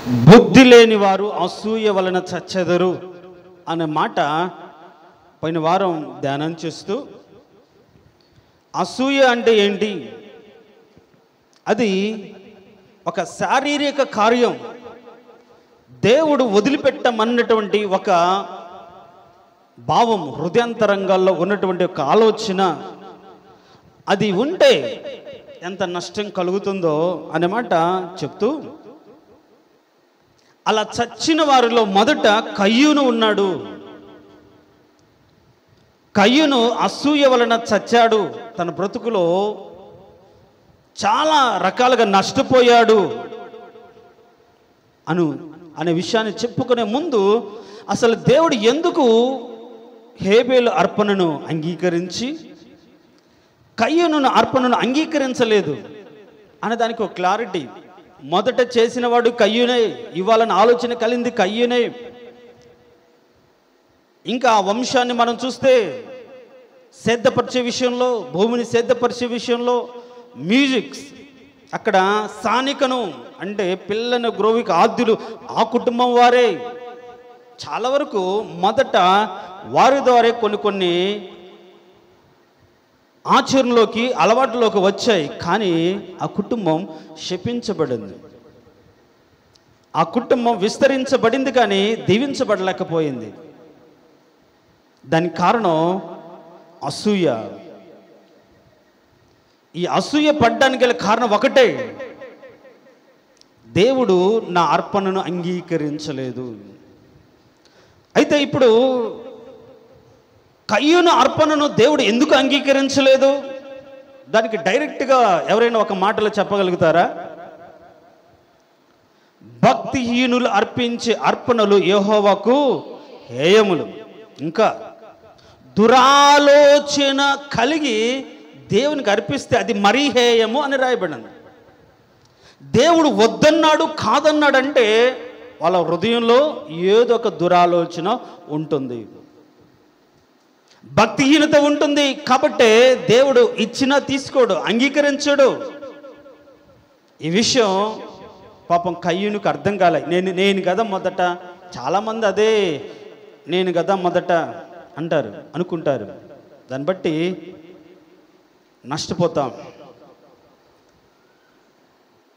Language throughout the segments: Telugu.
బుద్ధి లేని వారు అసూయ వలన చచ్చెదరు అనే మాట పోయిన వారం ధ్యానం చేస్తూ, అసూయ అంటే ఏంటి? అది ఒక శారీరక కార్యం. దేవుడు వదిలిపెట్టమన్నటువంటి ఒక భావం, హృదయాంతరంగాల్లో ఉన్నటువంటి ఒక ఆలోచన. అది ఉంటే ఎంత నష్టం కలుగుతుందో అనే మాట చెప్తూ, అలా చచ్చిన వారిలో మొదట కయ్యూను ఉన్నాడు. కయ్యూను అసూయ వలన చచ్చాడు. తన బ్రతుకులో చాలా రకాలుగా నష్టపోయాడు అనే విషయాన్ని చెప్పుకునే ముందు, అసలు దేవుడు ఎందుకు హేబేలు అర్పణను అంగీకరించి కయ్యూను అర్పణను అంగీకరించలేదు అనే దానికి ఒక క్లారిటీ. మొదట చేసిన వాడు కయ్యూనే, ఇవ్వాలని ఆలోచన కలిగింది కయ్యూనే. ఇంకా ఆ వంశాన్ని మనం చూస్తే సేద్యపరిచే విషయంలో, భూమిని సేద్యపరిచే విషయంలో, మ్యూజిక్స్ అక్కడ స్థానికను అంటే పిల్లని గ్రోవికి ఆద్యులు ఆ కుటుంబం వారే. చాలా వరకు మొదట వారి ద్వారా కొన్ని ఆచరణలోకి అలవాటులోకి వచ్చాయి. కానీ ఆ కుటుంబం శపించబడింది. ఆ కుటుంబం విస్తరించబడింది కానీ దీవించబడలేకపోయింది. దానికి కారణం అసూయ. ఈ అసూయ పడ్డానికి గల కారణం ఒకటే, దేవుడు నా అర్పణను అంగీకరించలేదు. అయితే ఇప్పుడు కయ్యూను అర్పణను దేవుడు ఎందుకు అంగీకరించలేదు? దానికి డైరెక్ట్గా ఎవరైనా ఒక మాటలో చెప్పగలుగుతారా? భక్తిహీనులు అర్పించే అర్పణలు యెహోవాకు హేయములు. ఇంకా దురాలోచన కలిగి దేవునికి అర్పిస్తే అది మరీ హేయము అని రాయబడింది. దేవుడు వద్దన్నాడు, కాదన్నాడంటే వాళ్ళ హృదయంలో ఏదో ఒక దురాలోచన ఉంటుంది, భక్తిహీనత ఉంటుంది. కాబట్టే దేవుడు ఇచ్చినా తీసుకోడు, అంగీకరించడు. ఈ విషయం పాపం కయ్యూనుకు అర్థం కాలే. నేను కదా మొదట. చాలామంది అదే నేను కదా మొదట అంటారు, అనుకుంటారు. దాన్ని బట్టి నష్టపోతాం.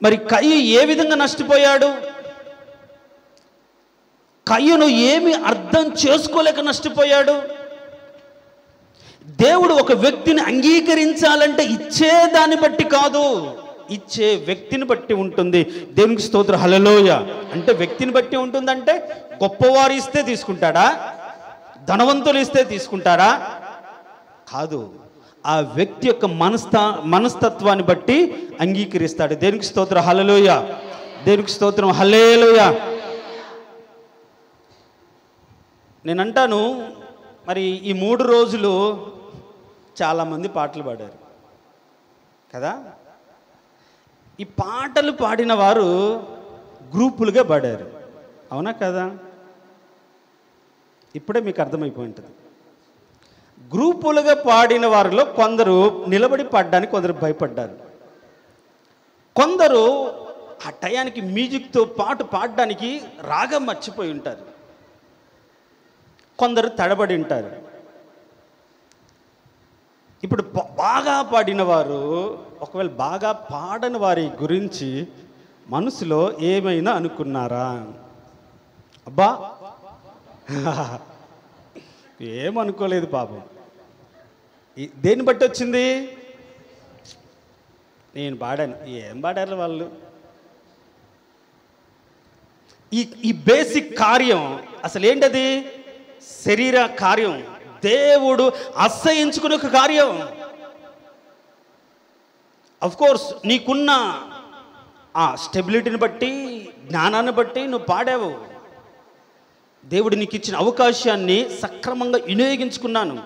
మరి కయ్యూ ఏ విధంగా నష్టపోయాడు? కయ్యూను ఏమి అర్థం చేసుకోలేక నష్టపోయాడు? దేవుడు ఒక వ్యక్తిని అంగీకరించాలంటే ఇచ్చే దాన్ని బట్టి కాదు, ఇచ్చే వ్యక్తిని బట్టి ఉంటుంది. దేవునికి స్తోత్రం, హల్లెలూయ. అంటే వ్యక్తిని బట్టి ఉంటుందంటే గొప్పవారు ఇస్తే తీసుకుంటాడా? ధనవంతులు ఇస్తే తీసుకుంటారా? కాదు, ఆ వ్యక్తి యొక్క మనస్తత్వాన్ని బట్టి అంగీకరిస్తాడు. దేవునికి స్తోత్రం, హల్లెలూయ. దేవునికి స్తోత్రం, హల్లెలూయ. నేనంటాను, మరి ఈ 3 రోజులు చాలామంది పాటలు పాడారు కదా. ఈ పాటలు పాడిన వారు గ్రూపులుగా పాడారు, అవునా కదా? ఇప్పుడే మీకు అర్థమైపోయి ఉంటుంది. గ్రూపులుగా పాడిన వారిలో కొందరు నిలబడి పాడడానికి కొందరు భయపడ్డారు. కొందరు ఆ టయానికి మ్యూజిక్తో పాటు పాడడానికి రాగం మర్చిపోయి ఉంటారు. కొందరు తడబడి ఉంటారు. ఇప్పుడు బాగా పాడిన వారు ఒకవేళ బాగా పాడని వారి గురించి మనసులో ఏమైనా అనుకున్నారా? అబ్బా ఏమనుకోలేదు పాపం. దేన్ని బట్టి వచ్చింది? నేను పాడాను. ఏం పాడారు వాళ్ళు? ఈ బేసిక్ కార్యం అసలు ఏంటది? శరీర కార్యం, దేవుడు అసహ్యించుకునే ఒక కార్యం. అఫ్కోర్స్ నీకున్న ఆ స్టెబిలిటీని బట్టి, జ్ఞానాన్ని బట్టి నువ్వు పాడావు. దేవుడు నీకు ఇచ్చిన అవకాశాన్ని సక్రమంగా వినియోగించుకున్నావు,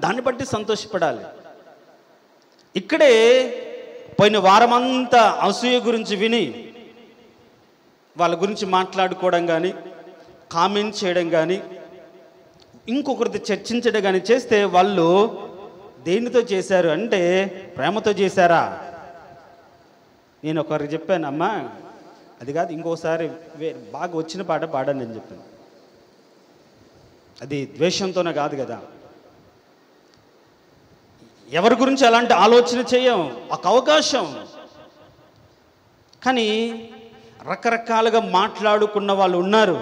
దాన్ని బట్టి సంతోషపడాలి. ఇక్కడే పోయిన వారమంతా అసూయ గురించి విని వాళ్ళ గురించి మాట్లాడుకోవడం కానీ, కామెంట్ చేయడం కానీ, ఇంకొకరితో చర్చించడం కానీ చేస్తే వాళ్ళు దేనితో చేశారు అంటే ప్రేమతో చేశారా? నేను ఒకరికి చెప్పాను, అమ్మా అది కాదు, ఇంకోసారి బాగా వచ్చిన పాట పాడని నేను చెప్పాను. అది ద్వేషంతోనే కాదు కదా. ఎవరి గురించి అలాంటి ఆలోచన చేయం, ఒక అవకాశం. కానీ రకరకాలుగా మాట్లాడుకున్న వాళ్ళు ఉన్నారు,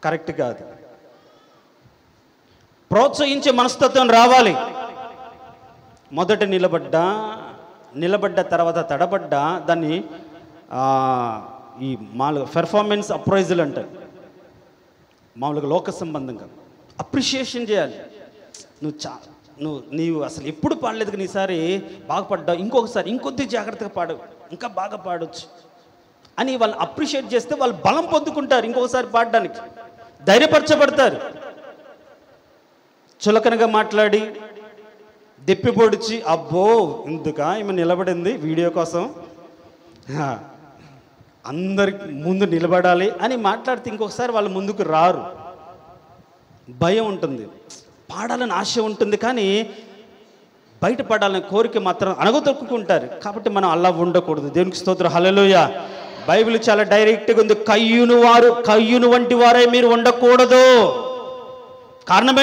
కరెక్ట్ కాదు. ప్రోత్సహించే మనస్తత్వం రావాలి. మొదట నిలబడ్డ తర్వాత తడబడ్డా దాన్ని ఈ మామూలుగా పెర్ఫార్మెన్స్ అప్రైజల్ అంటారు. మామూలుగా లోక సంబంధంగా అప్రిషియేషన్ చేయాలి. నీవు అసలు ఎప్పుడు పాడలేదు కానీ ఈసారి బాగా పడ్డావు, ఇంకొకసారి ఇంకొద్ది జాగ్రత్తగా పాడవు, ఇంకా బాగా పాడవచ్చు అని వాళ్ళు అప్రిషియేట్ చేస్తే వాళ్ళు బలం పొందుకుంటారు, ఇంకొకసారి పాడడానికి ధైర్యపరచబడతారు. చులకనగా మాట్లాడి దెప్పి పొడిచి అబ్బో ఇందుక ఈమె నిలబడింది వీడియో కోసం, అందరికి ముందు నిలబడాలి అని మాట్లాడితే ఇంకొకసారి వాళ్ళు ముందుకు రారు. భయం ఉంటుంది, పాడాలని ఆశ ఉంటుంది, కానీ బయటపడాలని కోరిక మాత్రం అణగదొక్కుంటారు. కాబట్టి మనం అలా ఉండకూడదు. దేవునికి స్తోత్రం, హల్లెలూయా. బైబిల్ చాలా డైరెక్ట్గా ఉంది. కయ్యూను వంటి వారే మీరు ఉండకూడదు. కారణం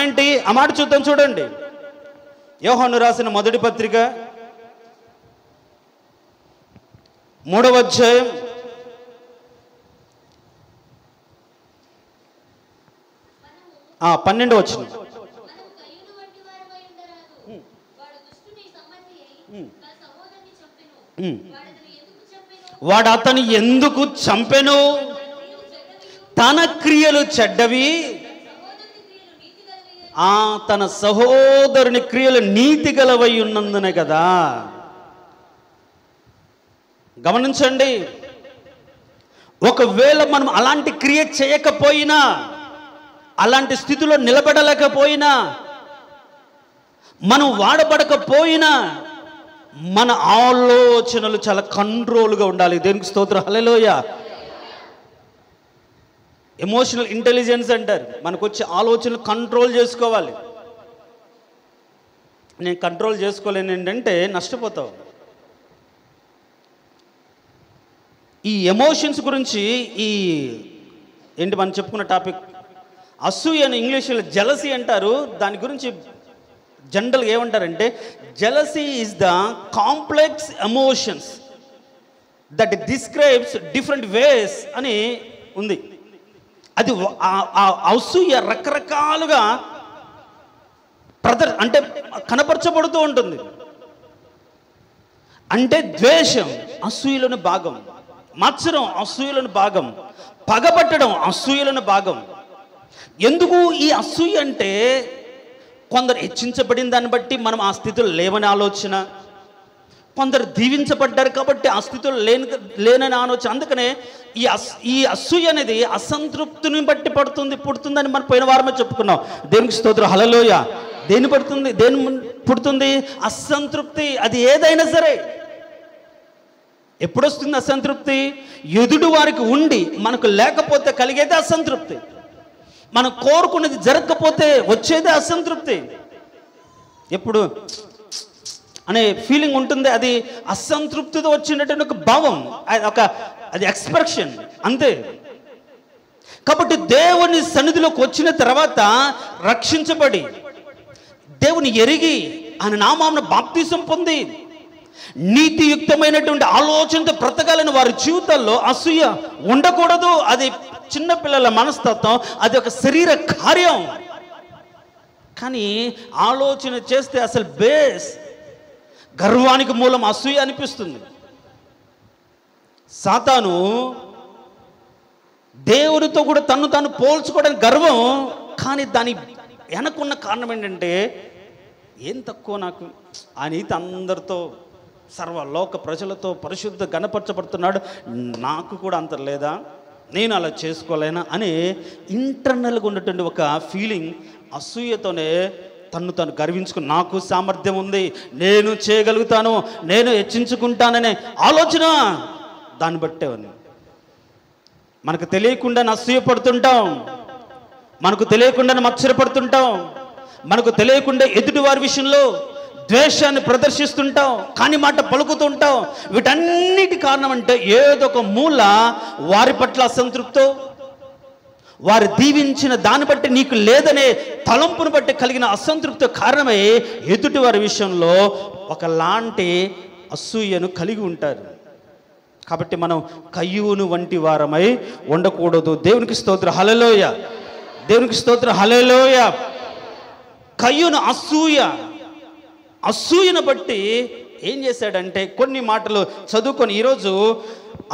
ఏంటి? ఆ మాట చూద్దాం, చూడండి. యోహాను రాసిన మొదటి పత్రిక 3వ అధ్యాయం 12వ వచనం. వాడు అతను ఎందుకు చంపెను? తన క్రియలు చెడ్డవి, తన సహోదరుని క్రియలు నీతి గలవై ఉన్నందునే కదా. గమనించండి, ఒకవేళ మనం అలాంటి క్రియ చేయకపోయినా, అలాంటి స్థితిలో నిలబడలేకపోయినా, మనం వాడబడకపోయినా, మన ఆలోచనలు చాలా కంట్రోల్గా ఉండాలి. దేవునికి స్తోత్రం, హల్లెలూయా. ఎమోషనల్ ఇంటెలిజెన్స్ అంటారు. మనకు వచ్చే ఆలోచనలు కంట్రోల్ చేసుకోవాలి. నేను కంట్రోల్ చేసుకోలేను ఏంటంటే నష్టపోతావు. ఈ ఎమోషన్స్ గురించి మనం చెప్పుకున్న టాపిక్ అసూయ అని ఇంగ్లీష్లో జెలసీ అంటారు. దాని గురించి జనరల్గా ఏమంటారంటే jealousy is the complex emotions that describes different ways అని ఉంది. అది అసూయ రకరకాలుగా అంటే కనపరచబడుతూ ఉంటుంది. అంటే ద్వేషం అసూయలోని భాగం, మత్సరం అసూయలోని భాగం, పగబట్టడం అసూయలోని భాగం. ఎందుకు ఈ అసూయ అంటే కొందరు హెచ్చించబడిన దాన్ని బట్టి మనం ఆ స్థితిలో లేవని ఆలోచన, కొందరు దీవించబడ్డారు కాబట్టి ఆ స్థితిలో లేనని ఆలోచన. అందుకనే ఈ అసూయ అనేది అసంతృప్తిని బట్టి పుడుతుందని మనం పోయిన వారమే చెప్పుకున్నాం. దేవునికి స్తోత్రం, హల్లెలూయా. దేని పుడుతుంది? అసంతృప్తి. అది ఏదైనా సరే. ఎప్పుడొస్తుంది అసంతృప్తి? ఎదుటి వారికి ఉండి మనకు లేకపోతే కలిగేదే అసంతృప్తి. మనం కోరుకున్నది జరగకపోతే వచ్చేదే అసంతృప్తి. ఎప్పుడు అనే ఫీలింగ్ ఉంటుంది. అది అసంతృప్తితో వచ్చినటువంటి ఒక భావం, అది ఎక్స్ప్రెషన్ అంతే. కాబట్టి దేవుని సన్నిధిలోకి వచ్చిన తర్వాత రక్షించబడి దేవుని ఎరిగి ఆయన నామమున బాప్తిసం పొంది నీతియుక్తమైనటువంటి ఆలోచనతో బ్రతకాలని వారి జీవితాల్లో అసూయ ఉండకూడదు. అది చిన్నపిల్లల మనస్తత్వం, అది ఒక శరీర కార్యం. కానీ ఆలోచన చేస్తే అసలు బేస్ గర్వానికి మూలం అసూయ అనిపిస్తుంది. సాతాను దేవుడితో కూడా తను తాను పోల్చుకోవడానికి గర్వం. కానీ దాని వెనకున్న కారణం ఏంటంటే ఏం తక్కువ నాకు, ఆయన ఈత అందరితో సర్వలోక ప్రజలతో పరిశుద్ధ గణపరచబడుతున్నాడు, నాకు కూడా అంత లేదా, నేను అలా చేసుకోలేనా అనే ఇంటర్నల్గా ఉన్నటువంటి ఒక ఫీలింగ్ అసూయతోనే తను తను గర్వించుకుని నాకు సామర్థ్యం ఉంది, నేను చేయగలుగుతాను, నేను హెచ్చించుకుంటాననే ఆలోచన. దాన్ని బట్టే మనకు తెలియకుండా అసూయపడుతుంటాం, మనకు తెలియకుండా మత్సరపడుతుంటాం, మనకు తెలియకుండా ఎదుటి వారి విషయంలో ద్వేషాన్ని ప్రదర్శిస్తుంటావు, కాని మాట పలుకుతుంటావు. వీటన్నిటి కారణం అంటే ఏదో ఒక మూల వారి పట్ల అసంతృప్తో, వారు దీవించిన దాన్ని బట్టి నీకు లేదనే తలంపును బట్టి కలిగిన అసంతృప్తి కారణమై ఎదుటి వారి విషయంలో ఒకలాంటి అసూయను కలిగి ఉంటారు. కాబట్టి మనం కయ్యూను వంటి వారమై ఉండకూడదు. దేవునికి స్తోత్రం, హల్లెలూయా. దేవునికి స్తోత్రం, హల్లెలూయా. కయ్యూను అసూయను బట్టి ఏం చేశాడంటే, కొన్ని మాటలు చదువుకొని ఈరోజు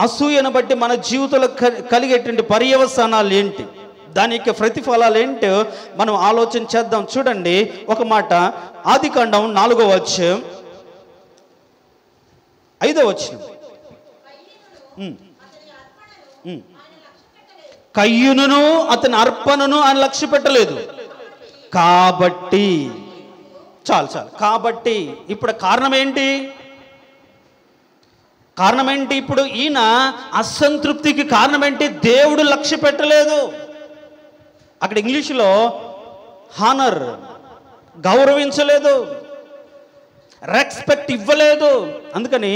అసూయను బట్టి మన జీవితంలో కలిగేటువంటి పర్యవసానాలు ఏంటి, దాని యొక్క ప్రతిఫలాలు ఏంటో మనం ఆలోచన చేద్దాం. చూడండి ఒక మాట, ఆదికాండం 4వ అధ్యాయం 5వ వచనం. కయ్యూనును అతని అర్పణను ఆయన లక్ష్య పెట్టలేదు కాబట్టి, చాలు కాబట్టి ఇప్పుడు కారణం ఏంటి? ఇప్పుడు ఈయన అసంతృప్తికి కారణం ఏంటి? దేవుడు లక్ష్య పెట్టలేదు. అక్కడ ఇంగ్లీష్లో హానర్, గౌరవించలేదు, రెస్పెక్ట్ ఇవ్వలేదు. అందుకని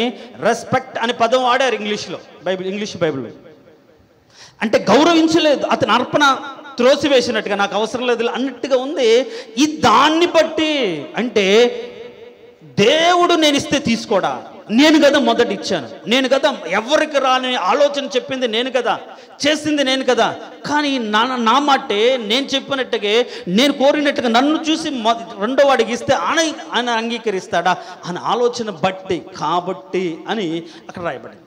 రెస్పెక్ట్ అనే పదం వాడారు ఇంగ్లీష్ బైబిల్. అంటే గౌరవించలేదు, అతని అర్పణ త్రోసివేసినట్టుగా, నాకు అవసరం లేదు అన్నట్టుగా ఉంది. ఈ దాన్ని బట్టి అంటే దేవుడు నేను ఇస్తే తీసుకోడా, నేను కదా మొదట ఇచ్చాను, నేను కదా ఎవరికి రాని ఆలోచన చెప్పింది నేను కదా, చేసింది నేను కదా, కానీ నా మాటే నేను చెప్పినట్టుగా, నేను కోరినట్టుగా నన్ను చూసి రెండో వాడికి ఇస్తే ఆయన అంగీకరిస్తాడా అని ఆలోచన బట్టి, కాబట్టి అని అక్కడ రాయబడింది.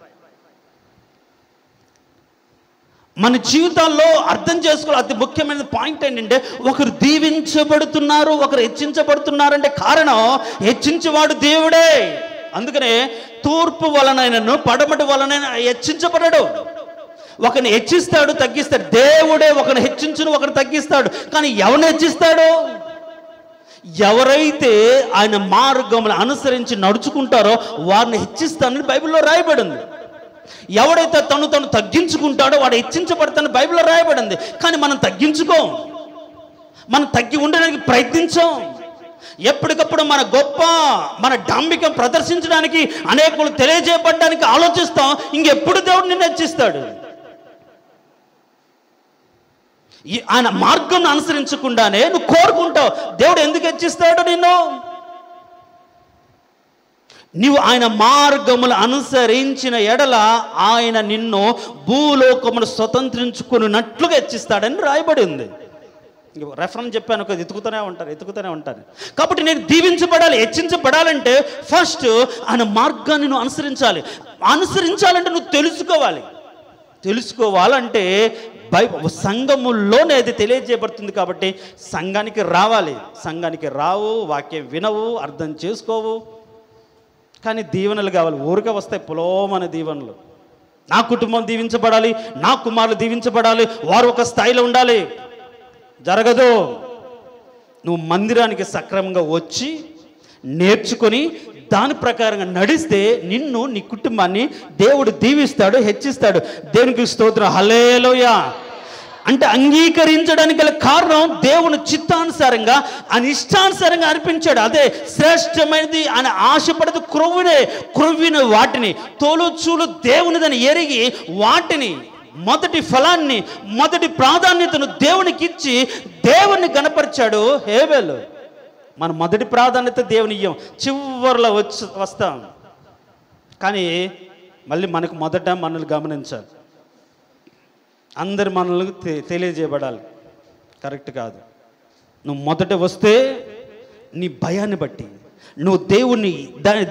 మన జీవితాల్లో అర్థం చేసుకోవాలి. అతి ముఖ్యమైన పాయింట్ ఏంటంటే, ఒకరు దీవించబడుతున్నారు, ఒకరు హెచ్చించబడుతున్నారంటే కారణం హెచ్చించేవాడు దేవుడే. అందుకనే తూర్పు వలనైనను పడమటి వలనైనా హెచ్చించబడడు. ఒకరిని హెచ్చిస్తాడు, తగ్గిస్తాడు. దేవుడే ఒకరిని హెచ్చించును, ఒకరిని తగ్గిస్తాడు. కానీ ఎవరిని హెచ్చిస్తాడు? ఎవరైతే ఆయన మార్గములను అనుసరించి నడుచుకుంటారో వారిని హెచ్చిస్తానని బైబిల్లో రాయబడింది. ఎవడైతే తను తగ్గించుకుంటాడో వాడు హెచ్చించబడతానని బైబిల్లో రాయబడింది. కానీ మనం తగ్గించుకోం, మనం తగ్గి ఉండడానికి ప్రయత్నించాం. ఎప్పటికప్పుడు మన డాంబికం ప్రదర్శించడానికి, అనేకులు తెలియజేయబడడానికి ఆలోచిస్తాం. ఇంకెప్పుడు దేవుడు నిన్ను హెచ్చిస్తాడు? ఆయన మార్గం అనుసరించకుండానే నువ్వు కోరుకుంటావు. దేవుడు ఎందుకు హెచ్చిస్తాడు నిన్ను? నీవు ఆయన మార్గములు అనుసరించిన ఎడల ఆయన నిన్ను భూలోకమును స్వతంత్రించుకున్నట్లుగా హెచ్చిస్తాడని రాయబడి ఉంది. రెఫరెన్స్ చెప్పాను, ఒక ఎత్తుకుతూనే ఉంటారు. కాబట్టి నేను దీవించబడాలి, హెచ్చించబడాలంటే ఫస్ట్ ఆయన మార్గాన్ని నువ్వు అనుసరించాలంటే నువ్వు తెలుసుకోవాలంటే సంఘముల్లోనే అది తెలియజేయబడుతుంది. కాబట్టి సంఘానికి రావు, వాక్యం వినవు, అర్థం చేసుకోవు, కానీ దీవెనలు కావాలి. ఊరికే వస్తాయి పొలోమనే దీవెనలు. నా కుటుంబం దీవించబడాలి, నా కుమారులు దీవించబడాలి, వారు ఒక స్థాయిలో ఉండాలి. జరగదు. నువ్వు మందిరానికి సక్రమంగా వచ్చి నేర్చుకొని దాని ప్రకారంగా నడిస్తే నిన్ను, నీ కుటుంబాన్ని దేవుడు దీవిస్తాడు, హెచ్చిస్తాడు. దేవునికి స్తోత్రం, హల్లెలూయా. అంటే అంగీకరించడానికి గల కారణం దేవుని చిత్తానుసారంగా, ఆయన ఇష్టానుసారంగా అర్పించాడు. అదే శ్రేష్టమైనది. ఆయన ఆశపడదు క్రొవ్విన వాటిని, తోలుచూలు దేవునిదని ఎరిగి వాటిని, మొదటి ఫలాన్ని, మొదటి ప్రాధాన్యతను దేవునికి ఇచ్చి దేవుణ్ణి గణపరిచాడు హేబెలు. మన మొదటి ప్రాధాన్యత దేవుని ఇయ్యం, చివరిలో వస్తాం. కానీ మళ్ళీ మనల్ని గమనించాలి. అందరి మనల్ని తెలియజేయబడాలి. కరెక్ట్ కాదు. నువ్వు మొదట వస్తే నీ భయాన్ని బట్టి, నువ్వు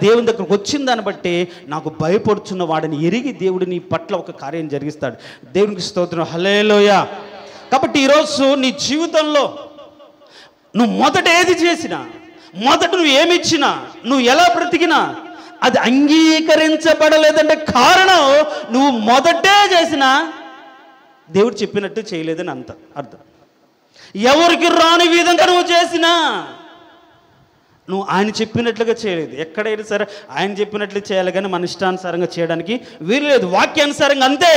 దేవుని దగ్గరకు వచ్చిన దాన్ని బట్టి, నాకు భయపడుచున్న వాడిని ఎరిగి దేవుడు నీ పట్ల ఒక కార్యం జరిగిస్తాడు. దేవునికి స్తోత్రం, హల్లెలూయా. కాబట్టి ఈరోజు నీ జీవితంలో నువ్వు మొదట ఏది చేసినా, మొదట నువ్వు ఏమిచ్చినా, నువ్వు ఎలా బ్రతికినా అది అంగీకరించబడలేదంటే కారణం నువ్వు మొదటే చేసినా దేవుడు చెప్పినట్టు చేయలేదని అర్థం. ఎవరికి రాని విధంగా నువ్వు చేసినా నువ్వు ఆయన చెప్పినట్లుగా చేయలేదు. ఎక్కడైనా సరే ఆయన చెప్పినట్లు చేయాలి, కానీ మన ఇష్టానుసారంగా చేయడానికి వీలు లేదు. వాక్యానుసారంగా అంతే.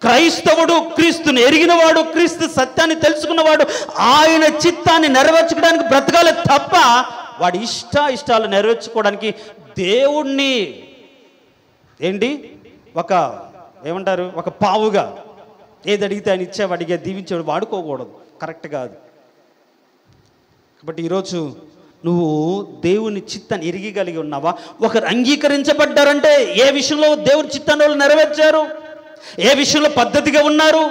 క్రైస్తవుడు క్రీస్తుని ఎరిగినవాడు, క్రీస్తు సత్యాన్ని తెలుసుకున్నవాడు ఆయన చిత్తాన్ని నెరవేర్చడానికి బ్రతకాలి తప్ప వాడి ఇష్టాలు నెరవేర్చుకోవడానికి దేవుణ్ణి ఏమంటారు, ఒక పావుగా ఏది అడిగితే ఆయన ఇచ్చేవాడు, అడిగే దీవించేవాడు వాడుకోకూడదు, కరెక్ట్ కాదు. కాబట్టి ఈరోజు నువ్వు దేవుని చిత్తాన్ని ఎరిగగలిగి ఉన్నావా? ఒకరు అంగీకరించబడ్డారంటే ఏ విషయంలో దేవుని చిత్తాన్ని వాళ్ళు నెరవేర్చారు, ఏ విషయంలో పద్ధతిగా ఉన్నారు,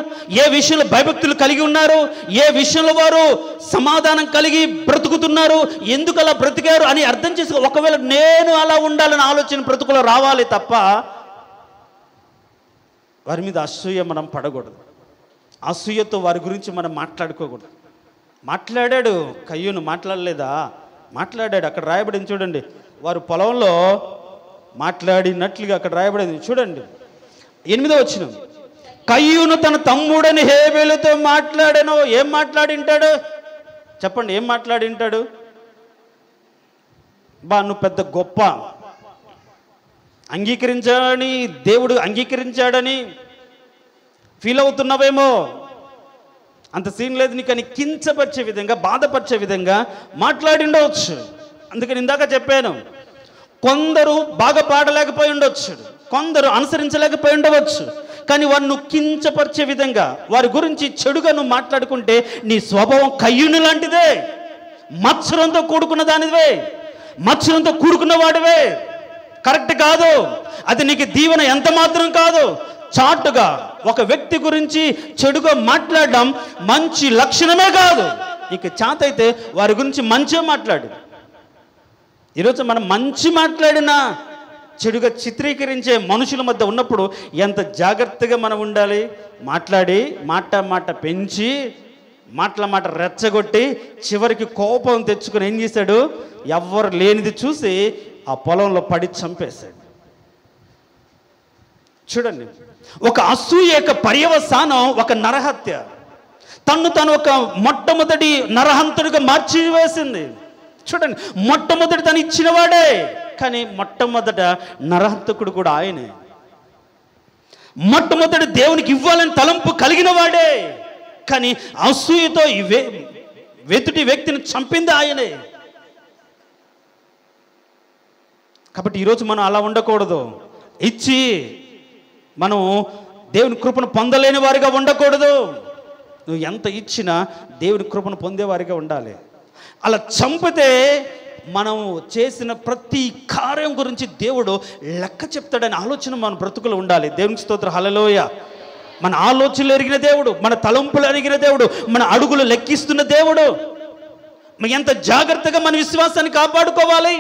ఏ విషయంలో భయభక్తులు కలిగి ఉన్నారు, ఏ విషయంలో వారు సమాధానం కలిగి బ్రతుకుతున్నారు, ఎందుకు అలా బ్రతికారు అని అర్థం చేసుకో. ఒకవేళ నేను అలా ఉండాలని ఆలోచన బ్రతుకులో రావాలి తప్ప వారి మీద అసూయ మనం పడకూడదు. అసూయతో వారి గురించి మనం మాట్లాడుకోకూడదు. మాట్లాడాడు కయ్యూను, మాట్లాడలేదా? మాట్లాడాడు. అక్కడ రాయబడింది చూడండి, వారు పొలంలో మాట్లాడినట్లుగా అక్కడ రాయబడింది చూడండి. 8వ వచనం, కయ్యూను తన తమ్ముడని హేబేలుతో మాట్లాడాను. ఏం మాట్లాడింటాడు చెప్పండి? ఏం మాట్లాడింటాడు? నువ్వు పెద్ద గొప్ప, అంగీకరించాడని, దేవుడు అంగీకరించాడని ఫీల్ అవుతున్నావేమో, అంత సీన్ లేదు నీకు అని కించపరిచే విధంగా, బాధపరిచే విధంగా మాట్లాడిండవచ్చు. అందుకని ఇందాక చెప్పాను, కొందరు బాగా పాడలేకపోయి ఉండొచ్చు, కొందరు అనుసరించలేకపోయి ఉండవచ్చు, కానీ వారిని కించపరిచే విధంగా వారి గురించి చెడుగా నువ్వు మాట్లాడుకుంటే నీ స్వభావం కయ్యూను లాంటిదే, మత్సరంతో కూడుకున్న దానివే, మత్సరంతో కూడుకున్న వాడివే. కరెక్ట్ కాదు. అది నీకు దీవెన ఎంత మాత్రం కాదు. చాటుగా ఒక వ్యక్తి గురించి చెడుగా మాట్లాడడం మంచి లక్షణమే కాదు. నీకు చాత అయితే వారి గురించి మంచిగా మాట్లాడు. ఈరోజు మనం మంచి మాట్లాడినా చెడుగా చిత్రీకరించే మనుషుల మధ్య ఉన్నప్పుడు ఎంత జాగ్రత్తగా మనం ఉండాలి. మాట్లాడి మాట పెంచి మాట రెచ్చగొట్టి చివరికి కోపం తెచ్చుకుని ఏం చేశాడు, ఎవ్వరు లేనిది చూసి ఆ పొలంలో పడి చంపేశాడు. చూడండి, ఒక అసూయ యొక్క పర్యవసానం ఒక నరహత్య. తను ఒక మొట్టమొదటి నరహంతుడిగా మార్చివేసింది. చూడండి, మొట్టమొదటి తను ఇచ్చినవాడే, కానీ మొట్టమొదట నరహంతకుడు కూడా ఆయనే. మొట్టమొదటి దేవునికి ఇవ్వాలని తలంపు కలిగిన వాడే, కానీ అసూయతో వెతుటి వ్యక్తిని చంపింది ఆయనే. కాబట్టి ఈరోజు మనం అలా ఉండకూడదు. ఇచ్చి మనం దేవుని కృపను పొందలేని వారిగా ఉండకూడదు. నువ్వు ఎంత ఇచ్చినా దేవుని కృపను పొందేవారిగా ఉండాలి. అలా చంపితే మనం చేసిన ప్రతి కార్యం గురించి దేవుడు లెక్క చెప్తాడనే ఆలోచన మన బ్రతుకులు ఉండాలి. దేవునికి స్తోత్రం, హల్లెలూయా. మన ఆలోచనలు ఎరిగిన దేవుడు, మన తలంపులు ఎరిగిన దేవుడు, మన అడుగులు లెక్కిస్తున్న దేవుడు. ఎంత జాగ్రత్తగా మన విశ్వాసాన్ని కాపాడుకోవాలి,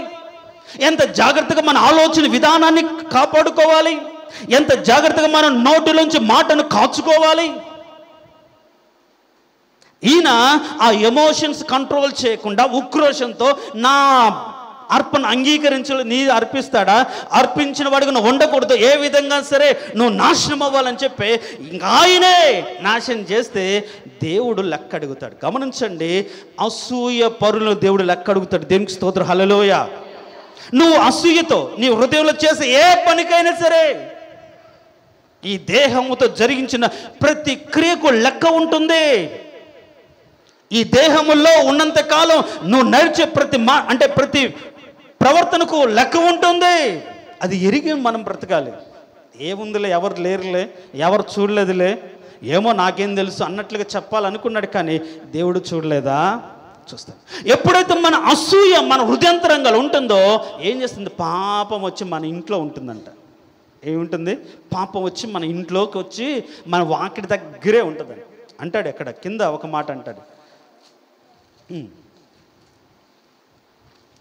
ఎంత జాగ్రత్తగా మన ఆలోచన విధానాన్ని కాపాడుకోవాలి, ఎంత జాగ్రత్తగా మన నోటిలోంచి మాటను కాచుకోవాలి. ఈయన ఆ ఎమోషన్స్ కంట్రోల్ చేయకుండా ఉక్రోషంతో నా అర్పణ అంగీకరించు, నీ అర్పిస్తాడా, అర్పించిన వాడికి నువ్వు ఉండకూడదు, ఏ విధంగా సరే నువ్వు నాశనం అవ్వాలని చెప్పి ఆయనే నాశనం చేస్తే దేవుడు లెక్క అడుగుతాడు. గమనించండి, అసూయ పరులను దేవుడు లెక్క అడుగుతాడు. దేవునికి స్తోత్రం, హల్లెలూయా. నువ్వు అసూయతో నీ హృదయంలో చేసే ఏ పనికైనా సరే, ఈ దేహముతో జరిగించిన ప్రతి క్రియకు లెక్క ఉంటుంది. ఈ దేహములో ఉన్నంత కాలం నువ్వు నడిచే ప్రతి ప్రవర్తనకు లెక్క ఉంటుంది. అది ఎరిగి మనం బ్రతకాలి. ఏముందిలే, ఎవరు లేరులే, ఎవరు చూడలేదులే, ఏమో నాకేం తెలుసు అన్నట్లుగా చెప్పాలనుకున్నాడు, కానీ దేవుడు చూడలేదా? చూస్తాడు. ఎప్పుడైతే మన అసూయ మన హృదయంతరంగాలు ఉంటుందో ఏం చేస్తుంది, పాపం వచ్చి మన ఇంట్లో ఉంటుందంట. ఏముంటుంది, పాపం వచ్చి మన ఇంట్లోకి వచ్చి మన వాకిడి దగ్గరే ఉంటుందండి. అంటాడు ఎక్కడ కింద ఒక మాట అంటాడు,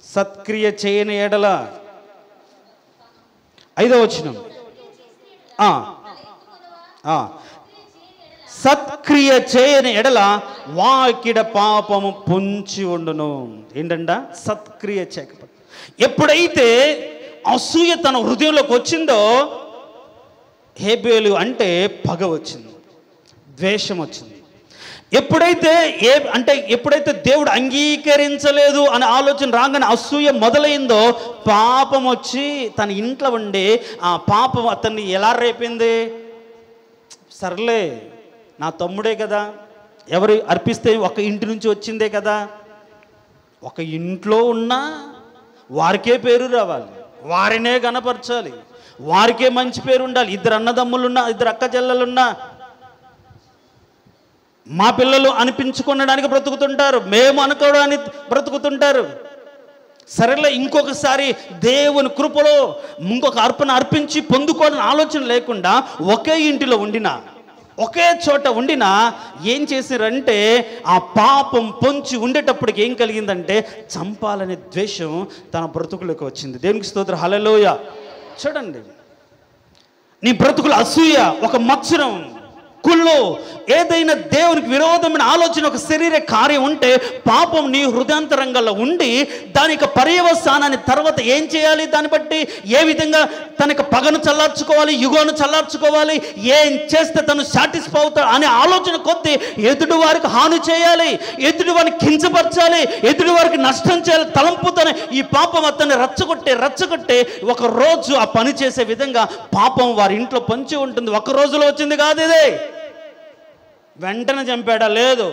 సత్క్రియ చేయని ఎడల, 5వ వచనం, సత్క్రియ చేయని ఎడల వాకిడ పాపము పొంచి ఉండును. ఏంటంట, సత్క్రియ చేయకపోతే. ఎప్పుడైతే అసూయ తన హృదయంలోకి వచ్చిందో, హేబేలు అంటే పగ వచ్చింది, ద్వేషం వచ్చింది. ఎప్పుడైతే దేవుడు అంగీకరించలేదు అనే ఆలోచన రాగానే అసూయ మొదలైందో, పాపం వచ్చి తన ఇంట్లో ఉండి ఆ పాపం అతన్ని ఎలా రేపింది. సర్లే, నా తమ్ముడే కదా, ఎవరు అర్పిస్తే ఒక ఇంటి నుంచి వచ్చిందే కదా, ఒక ఇంట్లో ఉన్నా వారికే పేరు రావాలి, వారినే గణపరచాలి, వారికే మంచి పేరు ఉండాలి. ఇద్దరు అన్నదమ్ములున్నా, ఇద్దరు అక్క చెల్లెలున్నా మా పిల్లలు అనిపించుకోవడానికి బ్రతుకుతుంటారు, మేము అనుకోవడానికి బ్రతుకుతుంటారు. సరేలే, ఇంకొకసారి దేవుని కృపలో ఇంకొక అర్పణ అర్పించి పొందుకోవాలని ఆలోచన లేకుండా ఒకే ఇంటిలో ఉండినా, ఒకే చోట ఉండినా ఏం చేశారంటే ఆ పాపం పొంచి ఉండేటప్పటికి ఏం కలిగిందంటే చంపాలనే ద్వేషం తన బ్రతుకులకు వచ్చింది. దేవునికి స్తోత్రం, హల్లెలూయా. చూడండి, నీ బ్రతుకుల అసూయ, ఒక మత్సరం, కుళ్ళు, ఏదైనా దేవునికి విరోధమైన ఆలోచన, ఒక శరీర కార్యం ఉంటే పాపం నీ హృదయాంతరంగంలో ఉండి దానికి పర్యవసానాన్ని తర్వాత ఏం చేయాలి, దాన్ని బట్టి ఏ విధంగా తనకి పగను చల్లార్చుకోవాలి, యుగోను చల్లార్చుకోవాలి, ఏం చేస్తే తను సాటిస్ఫై అవుతాడు అనే ఆలోచన కొద్దీ ఎదుటి వారికి హాని చేయాలి, ఎదుటి వారిని కించపరచాలి, ఎదుటి వారికి నష్టం చేయాలి తలంపుతోనే ఈ పాపం అతన్ని రచ్చగొట్టే ఒక రోజు ఆ పని చేసే విధంగా పాపం వారి ఇంట్లో పొంచి ఉంటుంది. ఒక రోజులో వచ్చింది కాదు ఇది, వెంటనే చంపాడా? లేదు.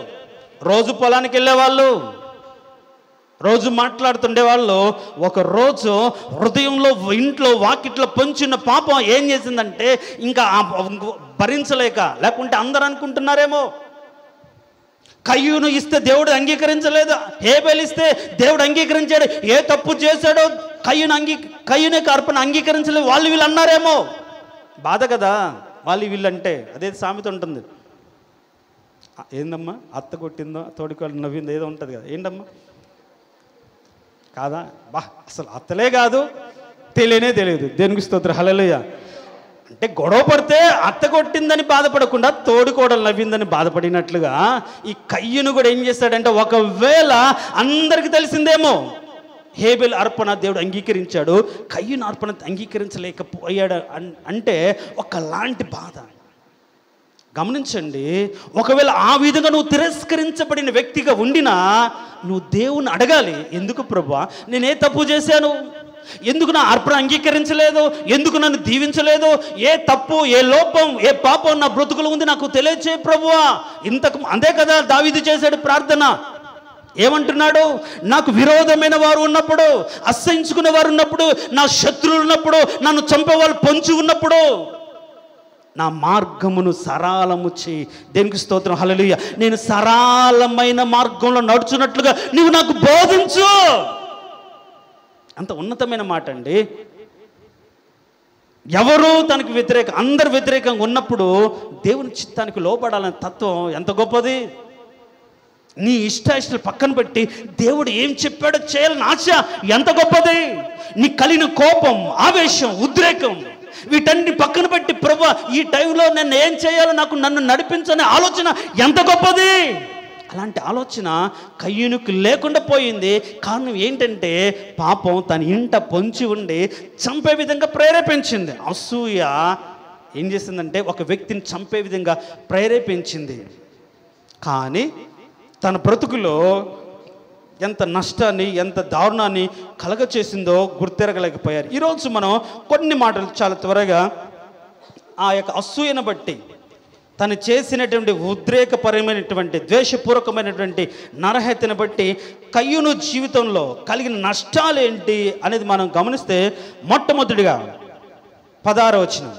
రోజు పొలానికి వెళ్ళేవాళ్ళు, రోజు మాట్లాడుతుండేవాళ్ళు. ఒక రోజు హృదయంలో, ఇంట్లో, వాకిట్లో పొంచిన పాపం ఏం చేసిందంటే ఇంకా భరించలేక, లేకుంటే అందరూ అనుకుంటున్నారేమో కయ్యూను ఇస్తే దేవుడు అంగీకరించలేదు, హేబెలు ఇస్తే దేవుడు అంగీకరించాడు, ఏ తప్పు చేశాడో కయ్యూనే అర్పణ అంగీకరించలేదు, వాళ్ళు వీళ్ళు అన్నారేమో. బాధ కదా వాళ్ళు వీళ్ళంటే. అదే సామెత ఉంటుంది, ఏందమ్మా అత్త కొట్టిందో తోడికోళ్ళు నవ్విందో ఏదో ఉంటుంది కదా, ఏంటమ్మా కాదా? అసలు అత్తలే కాదు, తెలియదు. దేవునికి స్తోత్రం, హల్లెలూయా. అంటే గొడవ పడితే అత్త కొట్టిందని బాధపడకుండా తోడికోడలు నవ్విందని బాధపడినట్లుగా ఈ కయ్యూను కూడా ఏం చేస్తాడంటే, ఒకవేళ అందరికి తెలిసిందేమో హేబెల్ అర్పణ దేవుడు అంగీకరించాడు, కయ్యూను అర్పణ అంగీకరించలేకపోయాడు అంటే ఒకలాంటి బాధ. గమనించండి, ఒకవేళ ఆ విధంగా నువ్వు తిరస్కరించబడిన వ్యక్తిగా ఉండినా నువ్వు దేవుని అడగాలి, ఎందుకు ప్రభువా నేనే తప్పు చేశాను, ఎందుకు నా అర్పణ అంగీకరించలేదు, ఎందుకు నన్ను దీవించలేదు, ఏ తప్పు, ఏ లోపం, ఏ పాపం నా బ్రతుకులు ఉంది నాకు తెలియచేయి ప్రభువా. అంతే కదా దావీదు చేశాడు ప్రార్థన. ఏమంటున్నాడు? నాకు విరోధమైన వారు ఉన్నప్పుడు, అసహించుకునే వారు ఉన్నప్పుడు, నా శత్రువులు ఉన్నప్పుడు, నన్ను చంపేవాళ్ళు పొంచి ఉన్నప్పుడు నా మార్గమును సరళము చేయి. దేవునికి స్తోత్రం, హల్లెలూయా. నేను సరళమైన మార్గంలో నడుచున్నట్లుగా నీవు నాకు బోధించు. అంత ఉన్నతమైన మాట అండి. ఎవరు తనకు అందరు వ్యతిరేకంగా ఉన్నప్పుడు దేవుని చిత్తానికి లోపడాలనే తత్వం ఎంత గొప్పది. నీ ఇష్టాలు పక్కన పెట్టి దేవుడు ఏం చెప్పాడో చేయాలని ఆశ ఎంత గొప్పది. నీ కలిగిన కోపం, ఆవేశం, ఉద్రేకం, వీటన్ని పక్కన పెట్టి ప్రభువా ఈ టైంలో నన్ను ఏం చేయాలో నన్ను నడిపించనే ఆలోచన ఎంత గొప్పది. అలాంటి ఆలోచన కయ్యూనుకు లేకుండా పోయింది. కారణం ఏంటంటే పాపం తన ఇంట పొంచి ఉండి చంపే విధంగా ప్రేరేపించింది. అసూయ ఏం చేసిందంటే ఒక వ్యక్తిని చంపే విధంగా ప్రేరేపించింది. కానీ తన బ్రతుకులో ఎంత నష్టాన్ని, ఎంత దారుణాన్ని కలగచేసిందో గుర్తెరగలేకపోయారు. ఈరోజు మనం కొన్ని మాటలు చాలా త్వరగా ఆ యొక్క అసూయను బట్టి, తను చేసినటువంటి ఉద్రేకపరమైనటువంటి ద్వేషపూర్వకమైనటువంటి నరహత్యను బట్టి కయ్యూను జీవితంలో కలిగిన నష్టాలు ఏంటి అనేది మనం గమనిస్తే, మొట్టమొదటిగా 16వ వచనం,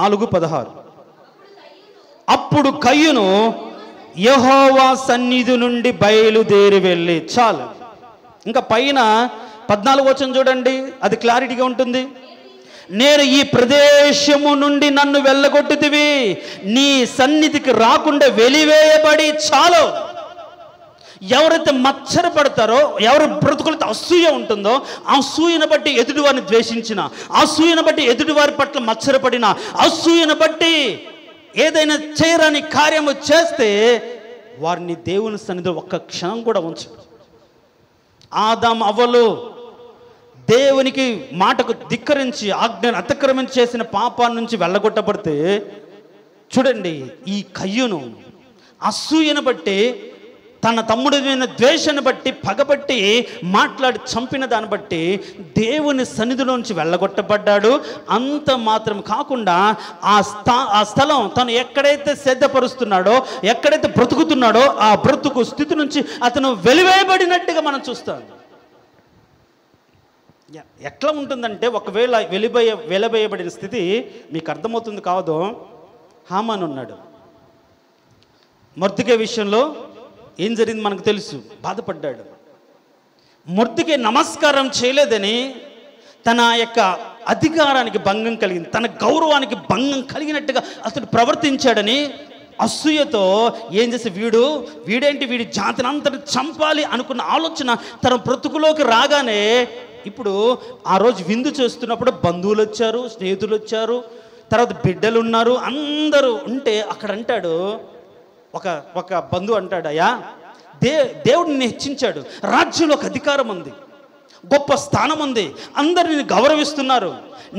4:16. అప్పుడు కయ్యూను యెహోవా సన్నిధి నుండి బయలుదేరి వెళ్ళి, చాలు. ఇంకా పైన 14వ వచనం చూడండి, అది క్లారిటీగా ఉంటుంది. నేను ఈ ప్రదేశము నుండి నన్ను వెళ్ళగొట్టుతివి, నీ సన్నిధికి రాకుండా వెలివేయబడి, చాలు. ఎవరైతే మచ్చరపడతారో, ఎవరి బ్రతుకులతో అసూయ ఉంటుందో, ఆ అసూయను బట్టి ఎదుటివారిని ద్వేషించిన, అసూయను బట్టి ఎదుటివారి పట్ల మచ్చరపడిన, అసూయను బట్టి ఏదైనా చేయరాని కార్యము చేస్తే వారిని దేవుని సన్నిధిలో ఒక్క క్షణం కూడా ఉంచు. ఆదాము అవ్వలు దేవునికి మాటకు ధిక్కరించి ఆజ్ఞను అతిక్రమించి చేసిన పాపాల నుంచి వెళ్ళగొట్టబడితే, చూడండి ఈ కయ్యూను అసూయను బట్టి తన తమ్ముడి మీద ద్వేషాన్ని బట్టి పగబట్టి మాట్లాడి చంపిన దాన్ని బట్టి దేవుని సన్నిధిలోంచి వెళ్ళగొట్టబడ్డాడు. అంత మాత్రం కాకుండా ఆ స్థలం తను ఎక్కడైతే సిద్ధపరుస్తున్నాడో, ఎక్కడైతే బ్రతుకుతున్నాడో ఆ బ్రతుకు స్థితి నుంచి అతను వెలివేయబడినట్టుగా మనం చూస్తాం. ఎట్లా ఉంటుందంటే, ఒకవేళ వెలివేయబడిన స్థితి మీకు అర్థమవుతుంది కాదు. హామాను ఉన్నాడు. మొర్దెకై విషయంలో ఏం జరిగింది మనకు తెలుసు. బాధపడ్డాడు. మొర్దెకై నమస్కారం చేయలేదని తన యొక్క అధికారానికి భంగం కలిగింది, తన గౌరవానికి భంగం కలిగినట్టుగా అతడు ప్రవర్తించాడని అసూయతో ఏం చేసి వీడి జాతిని అంతటి చంపాలి అనుకున్న ఆలోచన తన బ్రతుకులోకి రాగానే, ఇప్పుడు ఆ రోజు విందు చేస్తున్నప్పుడు బంధువులు వచ్చారు, స్నేహితులు వచ్చారు, తర్వాత బిడ్డలు ఉన్నారు, అందరూ ఉంటే అక్కడ అంటాడు, ఒక బంధువు అంటాడు, అయ్యా దేవుడు నిన్ను హెచ్చించాడు, రాజ్యంలో ఒక అధికారం ఉంది, గొప్ప స్థానం ఉంది, అందరు నిన్ను గౌరవిస్తున్నారు,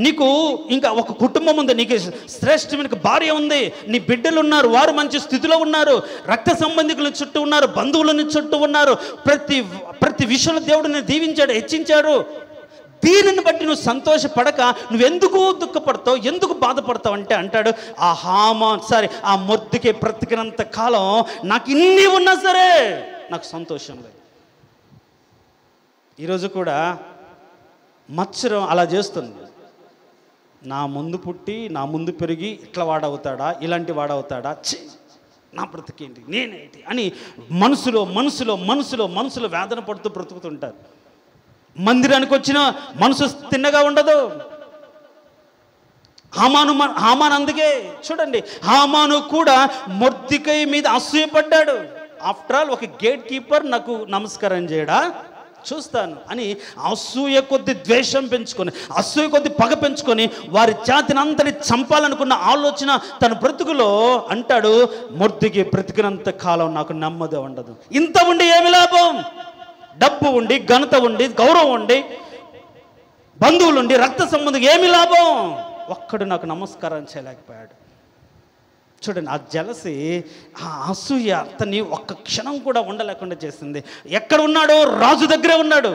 నీకు ఇంకా ఒక కుటుంబం ఉంది, నీకు శ్రేష్టమైన భార్య ఉంది, నీ బిడ్డలు ఉన్నారు, వారు మంచి స్థితిలో ఉన్నారు, రక్త సంబంధికుల చుట్టూ ఉన్నారు, బంధువులని చుట్టూ ఉన్నారు, ప్రతి విషయంలో దేవుడు నిన్ను దీవించాడు, హెచ్చించాడు. దీనిని బట్టి నువ్వు సంతోషపడక నువ్వెందుకు దుఃఖపడతావు, ఎందుకు బాధపడతావు అంటే అంటాడు, ఆ మొర్దెకై బ్రతికినంత కాలం నాకు ఇన్ని ఉన్నా సరే నాకు సంతోషం లేదు. ఈరోజు కూడా మత్సరం అలా చేస్తుంది. నా ముందు పుట్టి నా ముందు పెరిగి ఇట్లా వాడవుతాడా, ఇలాంటి వాడవుతాడా, నా బ్రతికేంటి, నేనేంటి అని మనసులో వేదన పడుతూ బ్రతుకుతుంటారు. మందిరానికి వచ్చిన మనసు తిన్నగా ఉండదు. హామాను అందుకే చూడండి, హామాను కూడా మొర్దెకై మీద అసూయపడ్డాడు. ఆఫ్టర్ ఆల్ ఒక గేట్ కీపర్ నాకు నమస్కారం చేయడా, చూస్తాను అని అసూయ కొద్ది ద్వేషం పెంచుకొని, అసూయ కొద్ది పగ పెంచుకొని వారి జాతిని అంతటి చంపాలనుకున్న ఆలోచన తన బ్రతుకులో అంటాడు, మొర్దెకై బ్రతికినంత కాలం నాకు నెమ్మది ఉండదు. ఇంత ఉండి ఏమి లాభం? డబ్బు ఉండి, ఘనత ఉండి, గౌరవం ఉండి, బంధువులుండి, రక్త సంబంధం, ఏమి లాభం? ఒక్కడు నాకు నమస్కారం చేయలేకపోయాడు. చూడండి, ఆ జలసి, ఆ అసూయ అతన్ని ఒక్క క్షణం కూడా ఉండలేకుండా చేసింది. ఎక్కడ ఉన్నాడో రాజు దగ్గరే ఉన్నాడు,